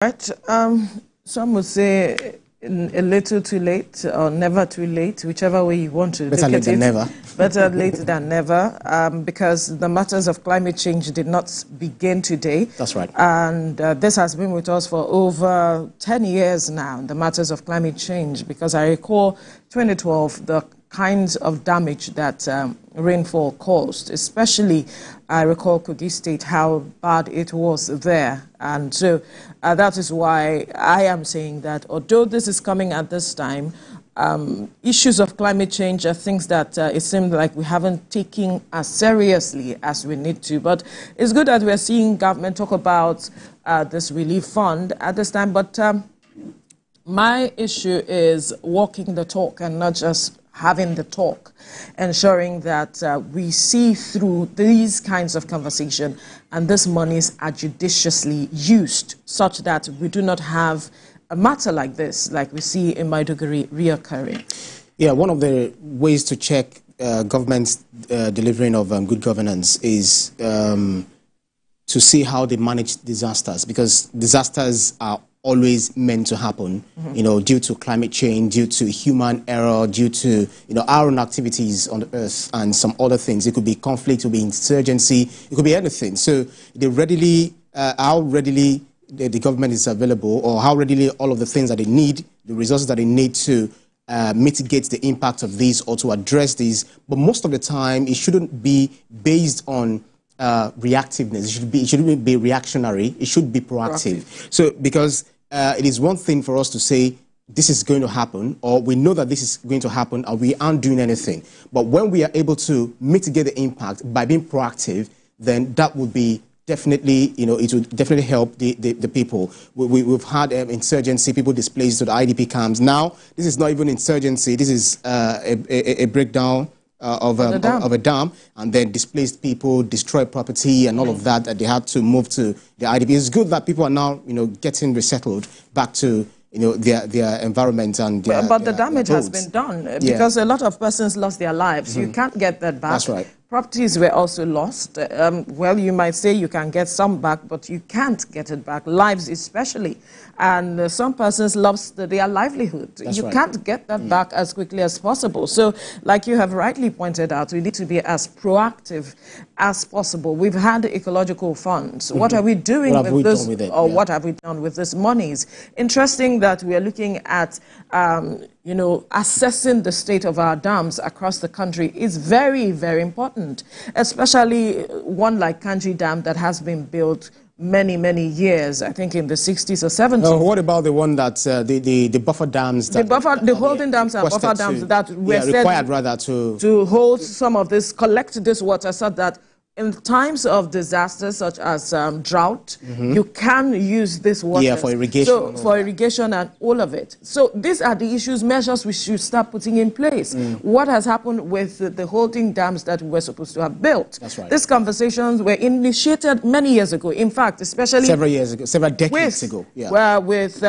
Right. Some would say a little too late or never too late, whichever way you want to Better look late at than it. never. Better late than never, because the matters of climate change did not begin today. That's right. And this has been with us for over 10 years now, the matters of climate change, because I recall 2012, the kinds of damage that rainfall caused, especially I recall Kogi State, how bad it was there. And so that is why I am saying that although this is coming at this time, issues of climate change are things that it seems like we haven't taken as seriously as we need to. But it's good that we're seeing government talk about this relief fund at this time. But my issue is walking the talk and not just having the talk, ensuring that we see through these kinds of conversation and these monies are judiciously used such that we do not have a matter like this, like we see in Maiduguri, reoccurring. Yeah, one of the ways to check government's delivering of good governance is to see how they manage disasters, because disasters are always meant to happen, you know, due to climate change, due to human error, due to, you know, our own activities on the earth and some other things. It could be conflict, it could be insurgency, it could be anything. So they readily, how readily the government is available, or how readily all of the things that they need, the resources that they need to mitigate the impact of these or to address these. But most of the time, it shouldn't be based on reactiveness. It shouldn't be reactionary. It should be proactive. So, because it is one thing for us to say this is going to happen, or we know that this is going to happen, and we aren't doing anything. But when we are able to mitigate the impact by being proactive, then that would be definitely, you know, it would definitely help the people. We've had insurgency, people displaced to the IDP camps. Now, this is not even insurgency. This is a breakdown of a dam, and then displaced people, destroyed property, and all of that they had to move to the IDP. It's good that people are now, you know, getting resettled back to, you know, their environment and but the damage has been done because a lot of persons lost their lives. You can't get that back. That's right. Properties were also lost. Well, you might say you can get some back, but you can't get it back. Lives especially. And some persons lost their livelihood. You can't get that back as quickly as possible. So, like you have rightly pointed out, we need to be as proactive as possible. We've had ecological funds. What are we doing with this? What have we done with this monies? Interesting that we are looking at you know, assessing the state of our dams across the country is very, very important, especially one like Kanji Dam that has been built many, many years, I think in the 60s or 70s. What about the one that, the buffer dams? The holding dams and buffer dams that were required rather to hold some of this, collect this water so that in times of disasters such as drought, you can use this water for irrigation. So, for irrigation and all of it. So these are the issues, measures we should start putting in place. What has happened with the holding dams that we were supposed to have built? That's right. These conversations were initiated many years ago. In fact, especially several years ago, several decades ago. Well, with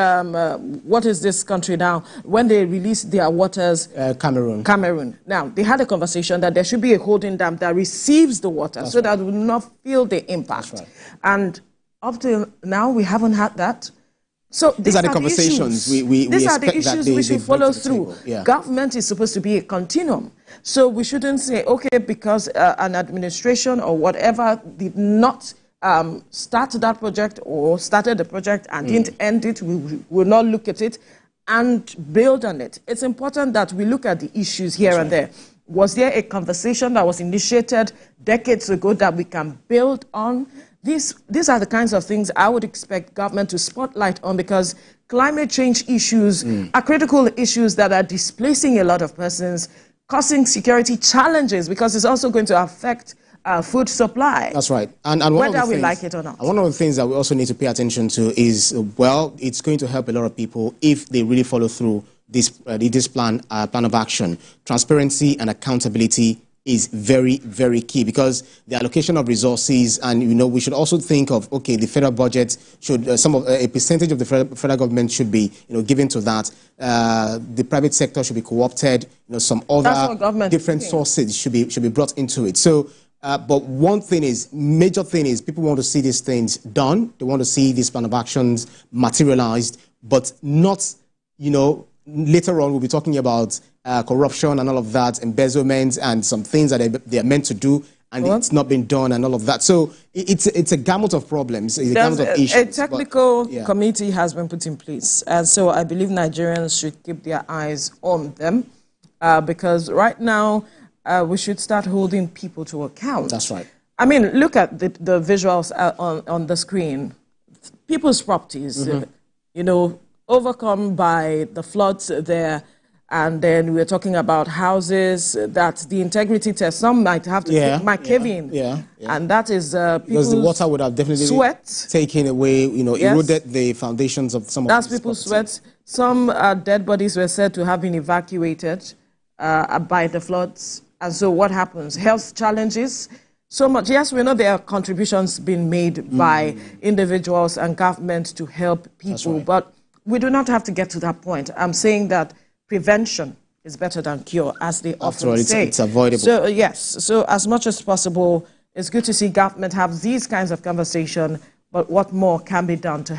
what is this country now? When they released their waters, Cameroon. Now they had a conversation that there should be a holding dam that receives the water, so that we will not feel the impact. And up till now, we haven't had that. So these are the conversations these are the issues we should follow through. Government is supposed to be a continuum. So we shouldn't say, okay, because an administration or whatever did not start that project or started the project and didn't end it, we will not look at it and build on it. It's important that we look at the issues here and there. Was there a conversation that was initiated decades ago that we can build on? These are the kinds of things I would expect government to spotlight on, because climate change issues are critical issues that are displacing a lot of persons, causing security challenges, because it's also going to affect food supply. That's right. And whether we like it or not. One of the things that we also need to pay attention to is, well, it's going to help a lot of people if they really follow through this plan of action. Transparency and accountability is very, very key, because the allocation of resources, and you know, we should also think of, okay, the federal budget should a percentage of the federal government should be, you know, given to that. The private sector should be co-opted. You know, some other different sources should be brought into it. So But one thing is, major thing is, people want to see these things done. They want to see these plan of actions materialized, but not, you know, later on we'll be talking about corruption and all of that, embezzlement and some things that they are meant to do, and it's not been done and all of that. So it's a gamut of problems, it's a gamut of issues. A technical committee has been put in place, and so I believe Nigerians should keep their eyes on them, because right now we should start holding people to account. That's right. I mean, look at the visuals on the screen. People's properties, you know, overcome by the floods there. And then we're talking about houses that the integrity test, some might have to cave in. And that is because the water would have definitely sweat taken away, you know, eroded the foundations of some of that's people's sweat. Some dead bodies were said to have been evacuated by the floods. And so what happens? Health challenges. So much. Yes, we know there are contributions being made by individuals and government to help people, but we do not have to get to that point. I'm saying that prevention is better than cure, as they often say. It's avoidable. So, yes, so as much as possible, it's good to see government have these kinds of conversation, but what more can be done to help?